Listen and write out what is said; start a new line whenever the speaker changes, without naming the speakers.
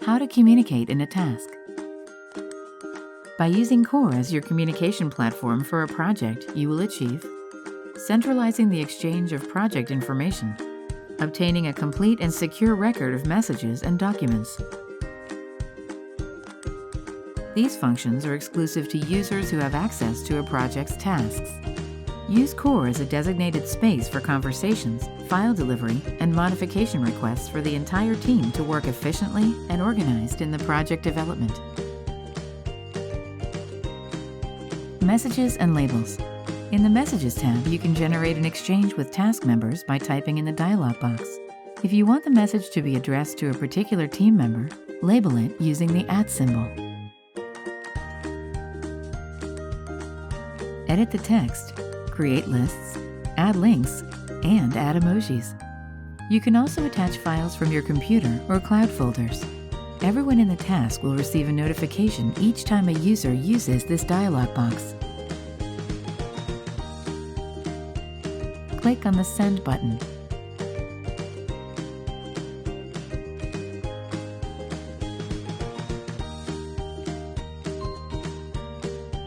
How to communicate in a task. By using COR as your communication platform for a project, you will achieve centralizing the exchange of project information, obtaining a complete and secure record of messages and documents. These functions are exclusive to users who have access to a project's tasks. Use COR as a designated space for conversations, file delivery, and modification requests for the entire team to work efficiently and organized in the project development. Messages and labels. In the Messages tab, you can generate an exchange with task members by typing in the dialog box. If you want the message to be addressed to a particular team member, label it using the @ symbol. Edit the text, create lists, add links, and add emojis. You can also attach files from your computer or cloud folders. Everyone in the task will receive a notification each time a user uses this dialog box. Click on the Send button.